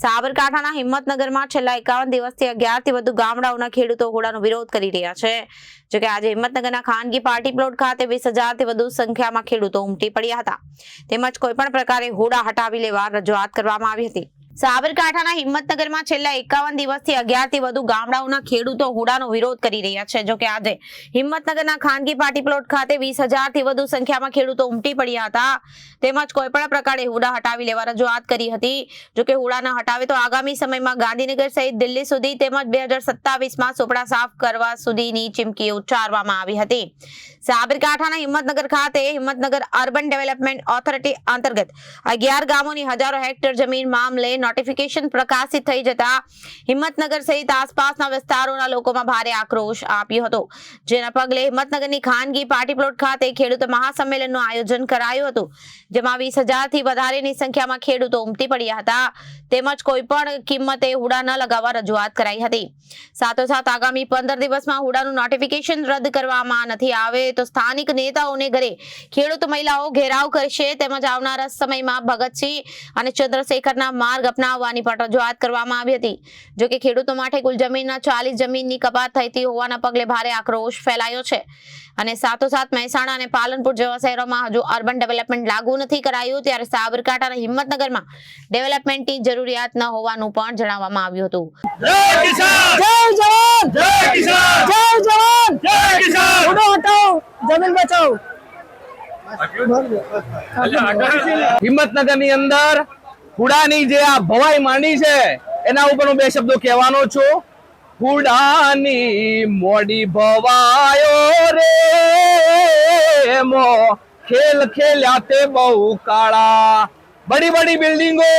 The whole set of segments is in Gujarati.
સાબરકાંઠાના હિંમતનગરમાં છેલ્લા 51 દિવસથી 11 થી વધુ ગામડાઓના ખેડૂતો હોડાનો વિરોધ કરી રહ્યા છે। જો કે આજે હિંમતનગરના ખાનગી પાર્ટી પ્લોટ ખાતે 20,000 થી વધુ સંખ્યામાં ખેડૂતો ઉમટી પડ્યા હતા, તેમજ કોઈપણ પ્રકારે હોડા હટાવી લેવા રજૂઆત કરવામાં આવી હતી। સાબરકાંઠાના હિંમતનગરમાં છેલ્લા 51 દિવસથી 11 થી વધુ ગામડાઓના ખેડૂતો હોડાનો વિરોધ કરી રહ્યા છે। જો કે આજે હિંમતનગરના ખાનગી પાર્ટી પ્લોટ ખાતે 20,000 થી વધુ સંખ્યામાં ખેડૂતો ઉમટી પડ્યા હતા, તેમજ કોઈપણ પ્રકારે હોડા હટાવી લેવા રજૂઆત કરી હતી। જો કે હોડા ન હટાવે તો આગામી સમયમાં ગાંધીનગર સહિત દિલ્હી સુધી તેમજ 2027માં સોપડા સાફ કરવા સુધીની ચીમકી ઉચ્ચારવામાં આવી હતી। સાબરકાંઠાના હિંમતનગર ખાતે હિંમતનગર અર્બન ડેવલપમેન્ટ ઓથોરિટી અંતર્ગત 11 ગામોની હજારો હેક્ટર જમીન મામલે નોટિફિકેશન પ્રકાશિત થઈ જતા હિંમતનગર સહિત આસપાસના વિસ્તારોના લોકોમાં ભારે આક્રોશ આપ્યો હતો, જેના પગલે હિંમતનગરની ખાનગી પાર્ટી પ્લોટ ખાતે ખેડૂત મહાસંમેલનનું આયોજન કરાયું હતું, જેમાં 20,000 થી વધારેની સંખ્યામાં ખેડૂતો ઉમટી પડ્યા હતા, તેમજ કોઈપણ કિંમતે હોડા ન લગાવવા રજૂઆત કરાઈ હતી। સાથોસાથ આગામી 15 દિવસમાં હોડાનું નોટિફિકેશન રદ કરવામાં નથી આવે તો સ્થાનિક નેતાઓને ઘરે ખેડૂત મહિલાઓ ઘેરાવ કરશે, તેમજ આવનારા સમયમાં ભગતસિંહ અને ચંદ્રશેખરના માર્ગ અપનાવવાની પણ રજૂઆત કરવામાં આવી હતી। જો કે ખેડૂતો માટે કુલ જમીનના 40 જમીનની કપાત થઈતી હોવાના પગલે ભારે આક્રોશ ફેલાયો છે અને સાથોસાથ મહેસાણા અને પાલનપુર જેવા શહેરોમાં હજુ અર્બન ડેવલપમેન્ટ લાગુ નથી કરાયું, ત્યારે સાબરકાંઠા અને હિંમતનગરમાં ડેવલપમેન્ટની જરૂરિયાત ન હોવાનું પણ જણાવવામાં આવ્યું હતું। જય કિસાન, જય જવાન, જય કિસાન, જય જવાન, જય કિસાન, હોડો હટાઓ, જમીન બચાવો। હિંમતનગરની અંદર હુડાની જે આ ભવાઈ માંડી છે એના ઉપર હું બે શબ્દો કહેવાનો છું। હુડાની મોડી ભવાયો રે મો ખેલ ખેલ્યા તે બહુ કાળા। બડી બડી બિલ્ડિંગો,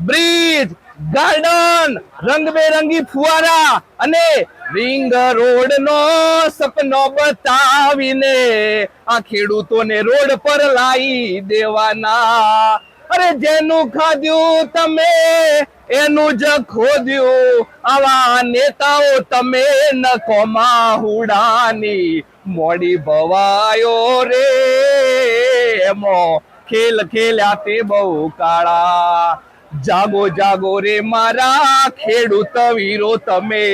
બ્રિજ, ગાર્ડન, રંગબેરંગી ફુવારા અને રિંગ રોડ નો સપનો બતાવીને આ ખેડૂતોને રોડ પર લાવી દેવાના। અરે જેનું ખાધ્યું તમે એનું જ ખોદ્યું, આવા નેતાઓ તમે નકોમાં હુડાની મોડી ભવાયો રે મો ખેલ ખેલ્યા તે બહુ કાળા। જાગો જાગો રે મારા ખેડૂત વીરો તમે,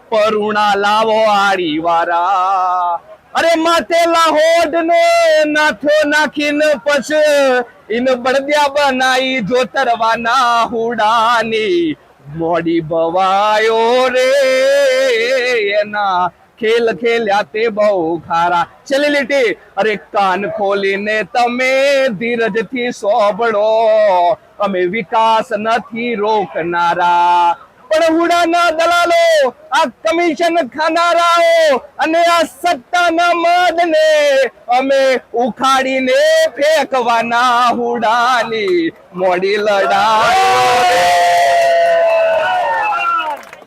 પરુણા લાવો આડી વારા। અરે માથેલા હોડ ને નાથો નાખીને પછી ઇન બળદિયા બનાઈ જોતરવાના હુડાની મોડી ભવાયો રે એના ખેલ ખેલ્યા તે બહુ ખારા। છેલ્લી લીટી, અરે કાન ખોલીને તમે ધીરજથી સોંભળો, અમે વિકાસ નથી રોકનારા, પણ હુડાના દલાલો, આ કમિશન ખાનારાઓ અને આ સત્તાના મદને અમે ઉખાડીને ફેંકવાના હુડાની મોડી લડાઈ।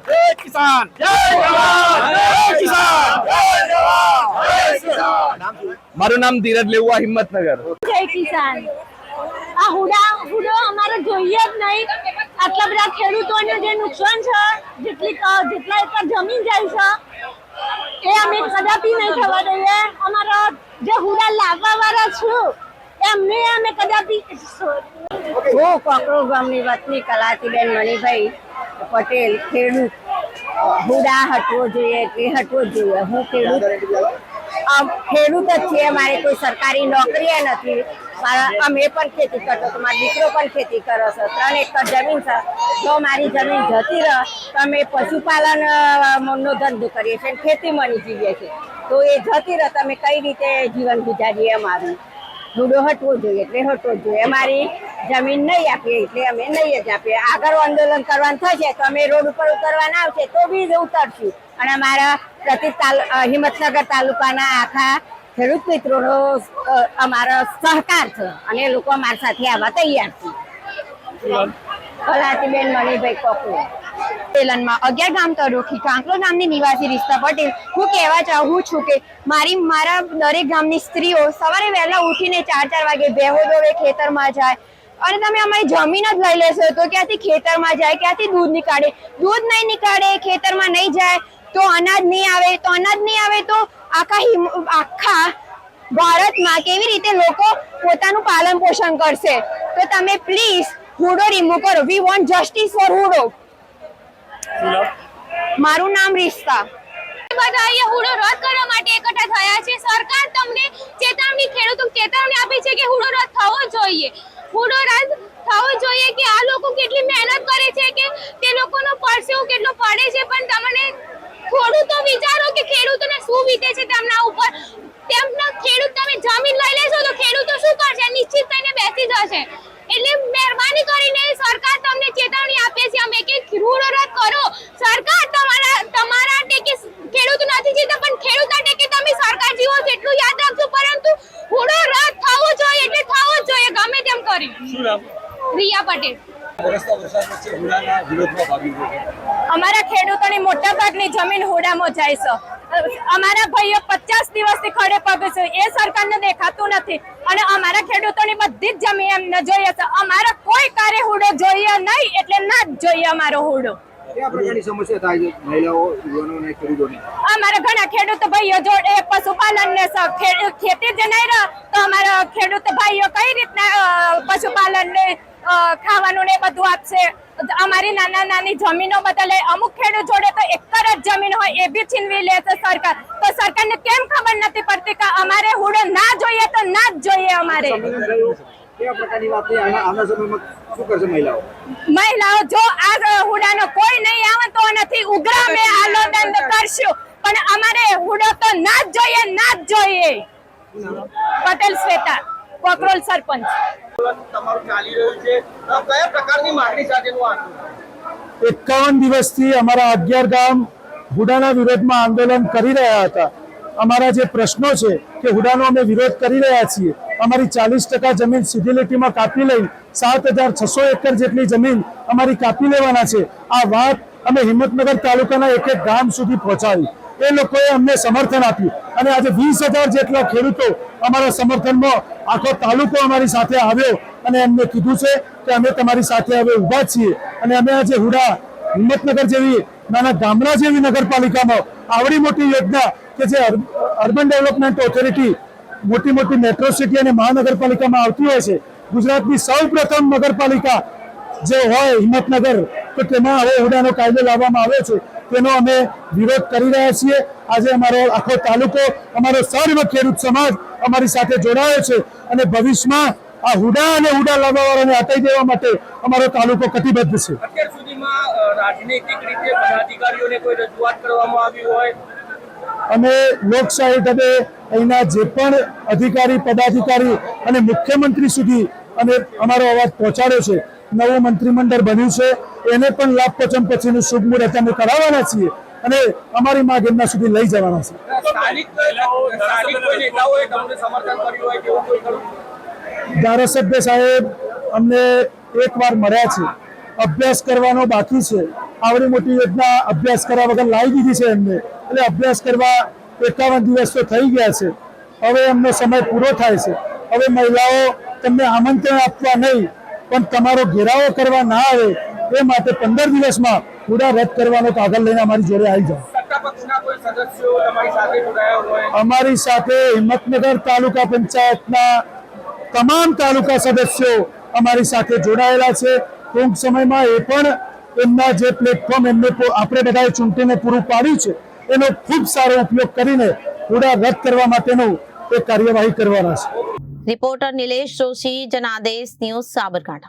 જય કિસાન, જય જવાન, જય કિસાન, જય જવાન, જય કિસાન। મારું નામ ધીરજ લેવા, હિંમતનગર। જય કિસાન। આ હુડો અમારે જોઈએ જ નહીં। આટલા બધા ખેડૂતોને જે નુકસાન છે, જેટલા એકર જમીન જાય છે એ અમે કદાપી નહીં થવા દઈએ। અમારા જે હુડા લાવવા વાળા છું એમને અમે કદાપી હું કોકરોજ ગામની વતની કલાતીબેન મણિભાઈ પટેલ, ખેડૂત। હુડા હટવો જોઈએ કે હટવો જોઈએ। હું ખેડૂત જ છીએ, મારે કોઈ સરકારી નોકરી નથી। અમે પણ ખેતી કરતો તો મારો દીકરો પણ ખેતી કરે છે, 3 એકર જમીન છે। જો મારી જમીન જતી રહે તો અમે પશુપાલન નો ધંધો કરીએ છીએ, ખેતીમાં જીવીએ છીએ, તો એ જતી રહે તો અમે કઈ રીતે જીવન ગુજારીએ? અમારું હુડો હટવો જોઈએ એટલે હટવો જોઈએ। અમારી જમીન નહીં આપીએ એટલે અમે નહીં જ આપીએ। આગળ આંદોલન કરવાનું થશે તો અમે રોડ ઉપર ઉતરવાના આવશે તો બી ઉતરશું। અને અમારા હિંમતનગર તાલુકાના આખા ખેડૂત મિત્રોનો અમારો સહકાર છે અને એ લોકો અમારી સાથે આવવા તૈયાર છે। કલાતીબેન મણિભાઈ કોકરો। સંમેલનમાં 11 ગામ તરફથી કાંકરો ગામની નિવાસી રિશ્તા પટેલ હું કહેવા ચાહું છું કે મારા દરેક ગામની સ્ત્રીઓ સવારે વહેલા ઉઠીને 4 વાગે ભેહો દોવે, ખેતરમાં જાય અને તમે અમારી જમીન જ લઈ લેશો તો ક્યાંથી ખેતરમાં જાય, ક્યાંથી દૂધ નીકાળે? દૂધ નહીં નીકાળે, ખેતરમાં નહીં જાય તો અનાજ નહીં આવે તો આખા ભારતમાં કેવી રીતે લોકો પોતાનું પાલન પોષણ કરશે? તો તમે પ્લીઝ હુડો રિમૂવ કરો. વી વોન્ટ જસ્ટિસ ફોર હુડો. મારું નામ રિશ્તા. બધા અહીંયા હુડો રદ કરવા માટે એકઠા થયા છે. સરકાર તમને ખેડૂતો ચેતવણી આપી છે કે હુડો રદ થવો જોઈએ. હુડો રદ થવો જોઈએ કે આ લોકો કેટલી મહેનત કરે છે કે તે લોકોનો પરસેવો કેટલો પડે છે, પણ તમને થોડું તો વિચારો કે ખેડૂતોને શું વીતે છે તેમના ઉપર. તેમના તમે જમીન લઈ લેશો તો ખેડૂતો શું કરશે? નિશ્ચિત થઈને બેસી જશે. એટલે મહેરબાની કરીને સરકાર તમને ચેતવણી આપે છે અમે કે હુડો રદ કરો. સરકાર તમારા ટેકે ખેડૂત નથી જીતા, પણ ખેડૂત ટેકે તમે સરકાર જીવો છો એટલું યાદ રાખજો. પરંતુ હુડો રદ થવો જોઈએ એટલે થવો જ જોઈએ ગમે તેમ કરી. રિયા પટેલ. અમારા ખેડૂતોની મોટા ભાગની જમીન હુડામાં જાય છે. અમારા ભાઈઓ 50 દિવસથી ખડે પગે છે. એ સરકારને દેખાતું નથી અને અમારા ખેડૂતોની બધી જ જમીન એમને જોઈએ છે. અમારા કોઈ કાર્ય હુડો જોઈએ નહીં એટલે ના જ જોઈએ અમારો હુડો. અમારા ઘણા ખેડૂત ભાઈઓ જોડે પશુપાલન ને ખેતી જ નહીં રહે તો અમારા ખેડૂત ભાઈઓ કઈ રીતના પશુપાલન ને ખાવાનું ને બધું આપશે. અમારી નાની જમીનો બદલે અમુક ખેડૂત જોડે તો એકર જ જમીન હોય એ બી છીનવી લે છે સરકાર. તો સરકારને કેમ ખબર નથી પડતી કે અમારે હુડો ના જોઈએ તો ના જ જોઈએ. અમારે મહિલાઓ જો આ હુડાનો કોઈ નહીં આવે તો નથી ઉગ્ર અમે આંદોલન કરશું, પણ અમારે હુડો તો ના જ જોઈએ, ના જ જોઈએ. પટેલ શ્વેતા, કોકરોલ સરપંચ. 51 દિવસથી અમારા 11 ગામ હુડાના વિરોધમાં આંદોલન કરી રહ્યા હતા. અમારા જે પ્રશ્નો છે કે હુડાનો અમે વિરોધ કરી રહ્યા છીએ. અમારી 40% જમીન સીધી લીટીમાં કાપી લઈ 7600 એકર જેટલી જમીન અમારી કાપી લેવાના છે. આ વાત અમે હિંમતનગર તાલુકાના એક ગામ સુધી પહોંચાડી. એ લોકોએ અમને સમર્થન આપ્યું અને આજે 20,000 જેટલા ખેડૂતો અમારા સમર્થનમાં આખો તાલુકો અમારી સાથે આવ્યો અને એમને કીધું છે કે અમે તમારી સાથે હવે ઊભા છીએ. અને અમે આજે હુડા હિંમતનગર જેવી નાના ગામડા જેવી નગરપાલિકામાં આવડી મોટી યોજના કે જે અર્બન ડેવલપમેન્ટ ઓથોરિટી મોટી મેટ્રો સિટી અને મહાનગરપાલિકામાં આવતી હોય છે, ગુજરાતની સૌપ્રથમ નગરપાલિકા જે હોય હિંમતનગર, તો તેમાં હવે હુડાનો કાયદો લાવવામાં આવ્યો છે. તેનો અમે વિરોધ કરી રહ્યા છીએ. આજે અમારો આખો તાલુકો, અમારો સર્વ ખેડૂત સમાજ અમારી સાથે જોડાયો છે અને ભવિષ્યમાં આ હુડા અને હુડા લાવવાવાળાને હટાવી દેવા માટે અમારો તાલુકો કટિબદ્ધ છે. અત્યાર સુધીમાં રાજનૈતિક રીતે પદાધિકારીઓને કોઈ રજૂઆત કરવામાં આવી હોય? અમે લોકશાહી ઢબે અહીંના જે પણ અધિકારી પદાધિકારી અને મુખ્યમંત્રી સુધી અમે અમારો અવાજ પહોંચાડ્યો છે. નવું મંત્રીમંડળ બન્યું છે, એને પણ લાભ પચમ પછીનું શુભ મુહૂર્ત અમે કરાવવાના છીએ અને અમારી માંગ એમના સુધી લઈ જવાના છે. ધારાસભ્ય સાહેબ અમને એકવાર મળ્યા છે, અભ્યાસ કરવાનો બાકી છે. આવડી મોટી યોજના અભ્યાસ કર્યા વગર લાવી દીધી છે એમને, એટલે અભ્યાસ કરવા 51 દિવસ તો થઈ ગયા છે. હવે એમનો સમય પૂરો થાય છે. હવે મહિલાઓ તમને આમંત્રણ આપવા નહીં પણ તમારો ઘેરાવો કરવા ના આવે એ માટે 15 દિવસમાં હુડા રદ કરવાનો કાગળ લઈને અમારી જોડે આવી જાઓ. અમારી સાથે હિંમતનગર તાલુકા પંચાયતના તમામ તાલુકા સદસ્યો અમારી સાથે જોડાયેલા છે. ટૂંક સમયમાં એ પણ એમના જે પ્લેટફોર્મ એમને આપણે બધાએ ચૂંટીને પૂરું પાડ્યું છે એનો ખૂબ સારો ઉપયોગ કરીને હુડા રદ કરવા માટેનો એ કાર્યવાહી કરવાના છે. Reporter Nilesh Joshi, Janadesh news, Sabarkantha.